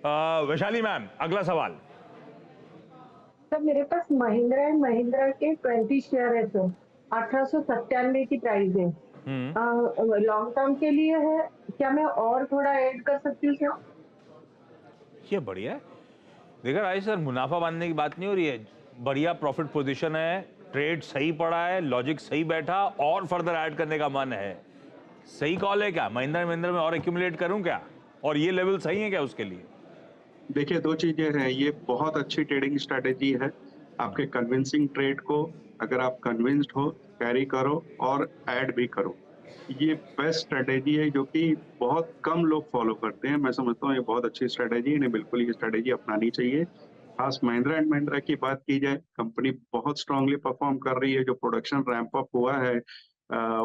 Vaishali ma'am, अगला सवाल। Sir मेरे पास महिंद्रा एंड महिंद्रा के 20 शेयर है सर, 1897 की प्राइस है। लॉन्ग टर्म के लिए है, क्या मैं और थोड़ा ऐड कर सकती हूँ सर? ये बढ़िया है। देखा राजेश सर, मुनाफा बांधने की बात नहीं हो रही है, बढ़िया प्रॉफिट पोजीशन है, ट्रेड सही पड़ा है, लॉजिक सही बैठा, और फर्दर ऐड करने का मन है। सही कॉल है क्या? महिंद्रा महिंद्रा में और एक्यूमुलेट करूं क्या? और ये लेवल सही है क्या उसके लिए? देखिए, 2 चीज़ें हैं, ये बहुत अच्छी ट्रेडिंग स्ट्रैटेजी है। आपके कन्विंसिंग ट्रेड को अगर आप कन्विंस्ड हो, कैरी करो और ऐड भी करो। ये बेस्ट स्ट्रैटेजी है जो कि बहुत कम लोग फॉलो करते हैं। मैं समझता हूँ ये बहुत अच्छी स्ट्रैटेजी है, इन्हें बिल्कुल ये स्ट्रैटेजी अपनानी चाहिए। खास महिंद्रा एंड महिंद्रा की बात की जाए, कंपनी बहुत स्ट्रांगली परफॉर्म कर रही है, जो प्रोडक्शन रैंप अप हुआ है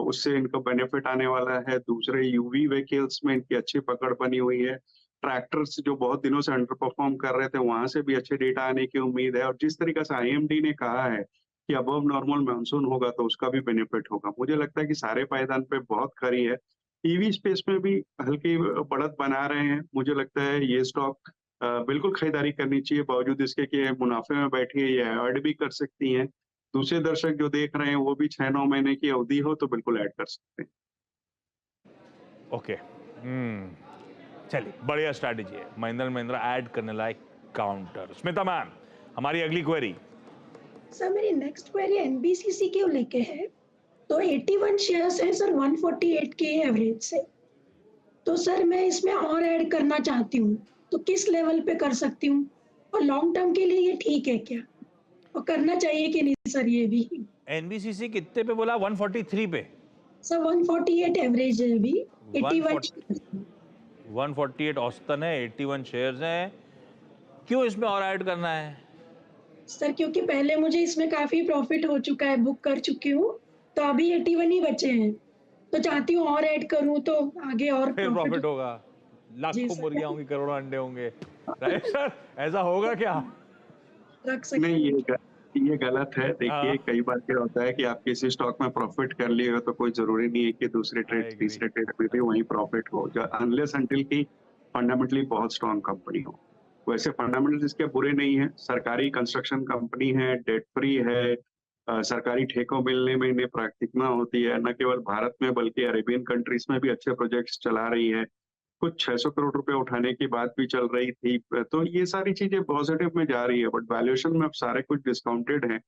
उससे इनको बेनिफिट आने वाला है। दूसरे यूवी व्हीकल्स में इनकी अच्छी पकड़ बनी हुई है। ट्रैक्टर्स जो बहुत दिनों से अंडर परफॉर्म कर रहे थे, वहां से भी अच्छे डेटा आने की उम्मीद है। और जिस तरीके से आईएमडी ने कहा है कि अबव नॉर्मल मानसून होगा तो उसका भी बेनिफिट होगा। मुझे लगता है कि सारे पायदान पे बहुत खरी है। ईवी स्पेस में भी हल्की बढ़त बना रहे हैं। मुझे लगता है ये स्टॉक बिल्कुल खरीदारी करनी चाहिए, बावजूद इसके कि ये मुनाफे में बैठी है, ये ऐड भी कर सकती हैं। दूसरे दर्शक जो देख रहे हैं वो भी 6-9 महीने की अवधि हो तो बिल्कुल ऐड कर सकते हैं। ओके, चलिए, बढ़िया स्ट्रैटेजी है। महिंद्रा महिंद्रा ऐड करने लायक काउंटर। स्मिता मैम, हमारी अगली क्वेरी। सर मेरी नेक्स्ट क्वेरी एनबीसीसी के लेके है। तो 81 शेयर्स है सर, 148 के एवरेज से। तो सर मैं इसमें और ऐड करना चाहती हूँ, तो किस लेवल पे कर सकती हूँ? और लॉन्ग टर्म के लिए ये ठीक है क्या, और करना चाहिए कि नहीं सर? ये भी एनबीसीसी कितने पे बोला? 143 पे? सर 148 एवरेज है अभी, 81 148 औसतन है, 81 शेयर्स हैं। क्यों इसमें और ऐड करना है? सर क्योंकि पहले मुझे इसमें काफी प्रॉफिट हो चुका है, बुक कर चुकी हूँ, तो अभी 81 ही बचे हैं। तो चाहती हूँ और ऐड करूँ तो आगे और फिर प्रॉफिट होगा, लाखों मुर्गियां होंगी, करोड़ों अंडे होंगे। राइट सर, ऐसा होगा क्या? रख सकते नहीं, ये गलत है। देखिए, कई बार क्या होता है कि आप किसी स्टॉक में प्रॉफिट कर लिए हो तो कोई जरूरी नहीं है कि दूसरे ट्रेड तीसरे ट्रेड में भी वही प्रॉफिट हो, अनलेस अंटिल की फंडामेंटली बहुत स्ट्रांग कंपनी हो। वैसे फंडामेंटल्स इसके बुरे नहीं है। सरकारी कंस्ट्रक्शन कंपनी है, डेट फ्री है, सरकारी ठेकों मिलने में इन्हें प्राथमिकता होती है। न केवल भारत में बल्कि अरेबियन कंट्रीज में भी अच्छे प्रोजेक्ट्स चला रही है। कुछ 600 करोड़ रुपए उठाने की बात भी चल रही थी। तो ये सारी चीजें पॉजिटिव में जा रही है, बट वैल्यूएशन में अब सारे कुछ डिस्काउंटेड हैं।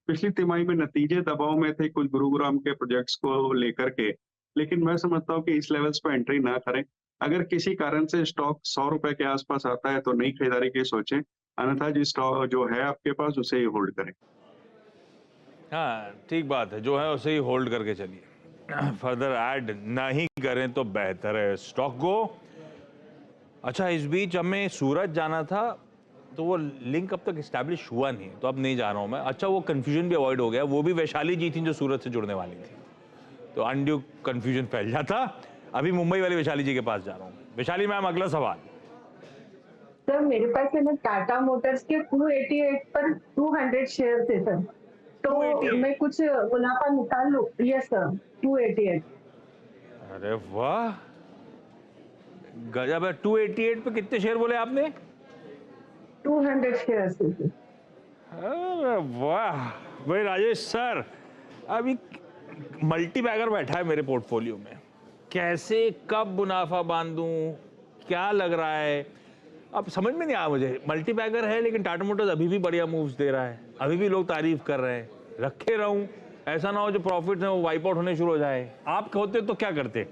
पिछली तिमाही में नतीजे दबाव में थे कुछ गुरुग्राम के प्रोजेक्ट्स को लेकर के, लेकिन मैं समझता हूँ कि इस लेवल्स पर एंट्री ना करें। अगर किसी कारण से स्टॉक 100 रुपए के आसपास आता है तो नई खरीदारी की सोचें, अन्यथा जिस स्टॉक जो है आपके पास उसे ही होल्ड करें। हाँ, ठीक बात है, जो है उसे ही होल्ड करके चलिए, फर्दर ऐड ना ही करें तो बेहतर है स्टॉक को। अच्छा, इस बीच हमें सूरत जाना था, तो वो लिंक अब तक इस्टेब्लिश हुआ नहीं, तो अब नहीं जा रहा हूँ मैं। अच्छा, वो कंफ्यूजन भी अवॉइड हो गया, वो भी वैशाली जी थी जो सूरत से जुड़ने वाली थी, तो अनड्यू कंफ्यूजन फैल जाता। अभी मुंबई वाली वैशाली जी के पास जा रहा हूँ। वैशाली मैम, अगला सवाल। सर मेरे पास है ना टाटा मोटर्स के 288 पर 200 शेयर थे सर, तो 288? मैं कुछ मुनाफा निकाल लूं? Yes sir, 288। अरे वाह, गजब है। 288 पे कितने शेयर बोले आपने? 200 शेयर थे। अरे वाह भाई राजेश सर, अभी मल्टी बैगर बैठा है मेरे पोर्टफोलियो में, कैसे कब मुनाफा बांधूं, क्या लग रहा है, अब समझ में नहीं आया मुझे। मल्टी बैगर है लेकिन टाटा मोटर्स अभी भी बढ़िया मूव्स दे रहा है, अभी भी लोग तारीफ कर रहे हैं, रखे रहूं? ऐसा ना हो जो प्रॉफिट है वो वाइप आउट होने शुरू हो जाए। आप होते तो क्या करते?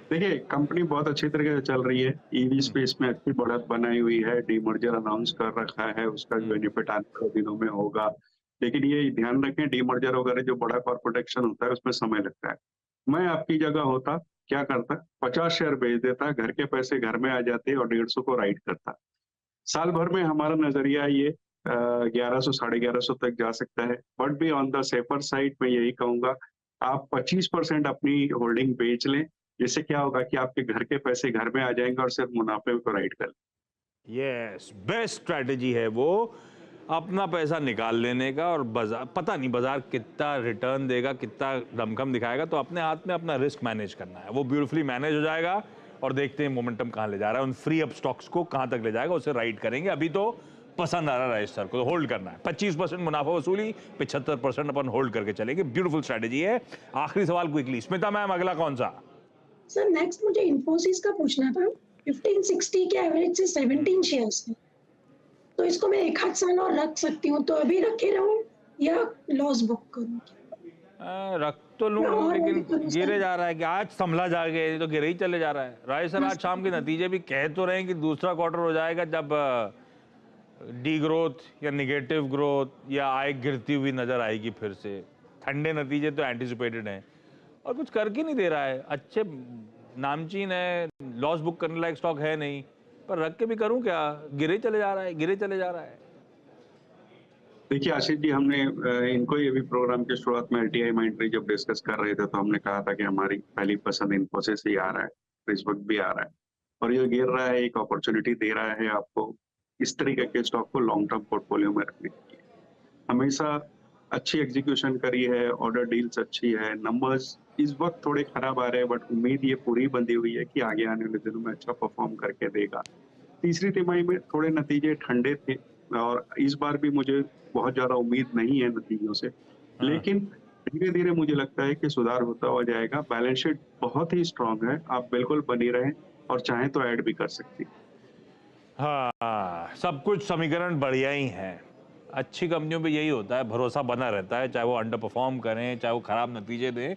देखिए, कंपनी बहुत अच्छी तरीके से चल रही है। ईवी स्पेस में अच्छी बढ़त बनाई हुई है, डीमर्जर अनाउंस कर रखा है, उसका बेनिफिट आने वाले दिनों में होगा। लेकिन ये ध्यान रखें, डीमर्जर वगैरह जो बड़ा कॉर्पोरेट एक्शन होता है उसमें समय लगता है। मैं आपकी जगह होता क्या करता, 50 शेयर बेच देता, घर के पैसे घर में आ जाते और 150 को राइट करता। साल भर में हमारा नजरिया ये 1100 1150 तक जा सकता है, बट भी ऑन द सेफर साइड मैं यही कहूंगा, आप 25% अपनी होल्डिंग बेच लें, जिससे क्या होगा कि आपके घर के पैसे घर में आ जाएंगे और सिर्फ मुनाफे को राइट कर लें। यस, बेस्ट स्ट्रैटेजी है वो, अपना पैसा निकाल लेने का। और बाजार, पता नहीं बाजार कितना रिटर्न देगा, कितना दमखम दिखाएगा, तो अपने हाथ में अपना रिस्क मैनेज करना है, वो ब्यूटीफुली मैनेज हो जाएगा। और देखते हैं मोमेंटम कहाँ ले जा रहा है, उन फ्री अप स्टॉक्स को कहाँ तक ले जाएगा, उसे राइड करेंगे। अभी तो पसंद आ रहा है राजेश सर को, तो होल्ड करना है। 25% मुनाफा वसूली, 75% अपन होल्ड करके चलेंगे। ब्यूटीफुल स्ट्रेटेजी है। आखिरी सवाल क्विकली, स्मिता मैम अगला कौन सा? सर नेक्स्ट मुझे इन्फोसिस का पूछना था। 1560 के एवरेज से 17 शेयर्स है, तो इसको मैं 1 साल और रख सकती हूँ, तो अभी रखे रहूं या लॉस बुक करूं? रख तो लूं, और लेकिन करूं सर? गिरे जा रहा है कि आज संभला जाके, तो गिरे ही चले जा रहा है। राजेश सर आज शाम के नतीजे भी कह तो रहे हैं कि दूसरा क्वार्टर हो जाएगा जब डी ग्रोथ या निगेटिव ग्रोथ या आय गिरती हुई नजर आएगी फिर से। ठंडे नतीजे तो एंटिसिपेटेड हैं और कुछ करके नहीं दे रहा है। अच्छे नामचीन है, लॉस बुक करने लायक स्टॉक है नहीं, पर रख के भी करूं क्या? गिरे चले जा रहा है, गिरे चले जा रहा है। देखिए आशीष जी, हमने इनको ये भी प्रोग्राम के शुरुआत में LTI माइंट्री जब डिस्कस कर रहे थे तो हमने कहा था कि हमारी पहली पसंद इन्फोसिस ही आ रहा है, इस वक्त भी आ रहा है और ये गिर रहा है, एक अपॉर्चुनिटी दे रहा है आपको इस तरीके के स्टॉक को लॉन्ग टर्म पोर्टफोलियो में रखने के लिए। हमेशा अच्छी एग्जीक्यूशन करी है, ऑर्डर डील्स अच्छी है, नंबर्स इस वक्त थोड़े खराब आ रहे हैं, बट उम्मीद ये पूरी बंधी हुई है कि आगे आने वाले दिनों में अच्छा परफॉर्म करके देगा। तीसरी तिमाही में थोड़े नतीजे ठंडे थे और इस बार भी मुझे बहुत ज्यादा उम्मीद नहीं है नतीजों से, लेकिन धीरे धीरे मुझे लगता है कि सुधार होता हुआ जाएगा। बैलेंस शीट बहुत ही स्ट्रांग है, आप बिल्कुल बनी रहें और चाहें तो ऐड भी कर सकती हैं। हाँ, सब कुछ समीकरण बढ़िया ही है। अच्छी कंपनियों पे यही होता है, भरोसा बना रहता है, चाहे वो अंडर परफॉर्म करें, चाहे वो खराब नतीजे दें,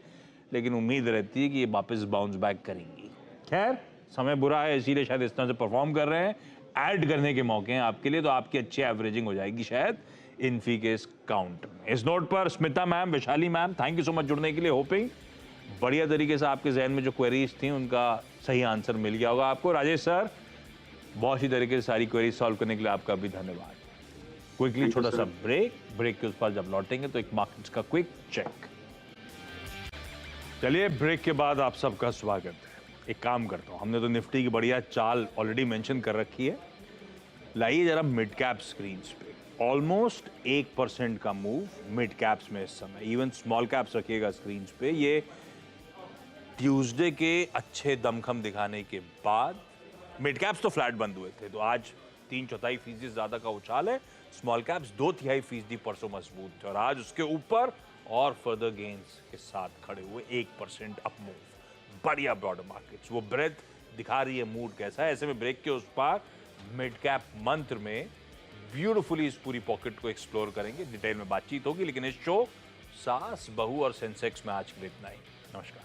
लेकिन उम्मीद रहती है कि ये वापस बाउंस बैक करेंगी। खैर, समय बुरा है इसीलिए शायद इस तरह से परफॉर्म कर रहे हैं। ऐड करने के मौके हैं आपके लिए, तो आपकी अच्छी एवरेजिंग हो जाएगी शायद इन्फी के इस काउंट में। इस नोट पर Smita ma'am, Vaishali ma'am, thank you so much जुड़ने के लिए। होपिंग बढ़िया तरीके से आपके जहन में जो क्वेरीज थी उनका सही आंसर मिल गया होगा आपको। राजेश सर, बहुत ही तरीके से सारी क्वेरीज सॉल्व करने के लिए आपका भी धन्यवाद। क्विकली छोटा सा ब्रेक के उस पर जब लौटेंगे तो एक मार्केट्स का क्विक चेक। चलिए, ब्रेक के बाद आप सबका स्वागत है। एक काम करता हूं, हमने तो निफ्टी की बढ़िया चाल ऑलरेडी मेंशन कर रखी है, लाइए जरा मिड कैप स्क्रीन्स पे। ऑलमोस्ट 1% का मूव मिड कैप्स में इस समय, इवन स्मॉल कैप्स रखिएगा स्क्रीन्स पे। ये ट्यूसडे के अच्छे दमखम दिखाने के बाद मिड कैप्स तो फ्लैट बंद हुए थे, तो आज 3/4% ज्यादा का उछाल है। स्मॉल कैप्स 2/3% परसों मजबूत थे और आज उसके ऊपर और फर्दर गेन्स के साथ खड़े हुए 1% अप मूव। बढ़िया ब्रॉडर मार्केट्स, वो ब्रेथ दिखा रही है मूड कैसा है। ऐसे में ब्रेक के उस पार मिड कैप मंत्र में ब्यूटीफुली इस पूरी पॉकेट को एक्सप्लोर करेंगे, डिटेल में बातचीत होगी। लेकिन इस शो सास बहू और सेंसेक्स में आज के लिए इतना ही। नमस्कार।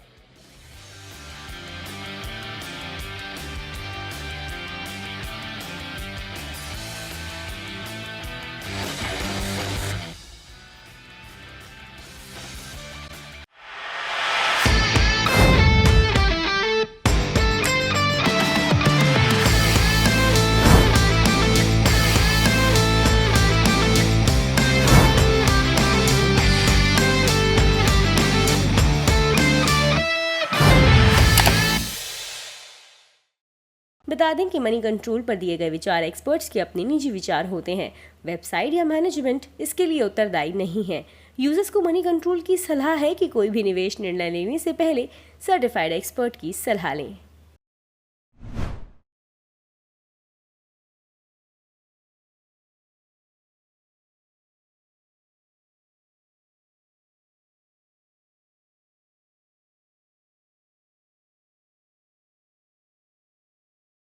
बता दें कि मनी कंट्रोल पर दिए गए विचार एक्सपर्ट्स के अपने निजी विचार होते हैं। वेबसाइट या मैनेजमेंट इसके लिए उत्तरदायी नहीं है। यूजर्स को मनी कंट्रोल की सलाह है कि कोई भी निवेश निर्णय लेने से पहले सर्टिफाइड एक्सपर्ट की सलाह लें।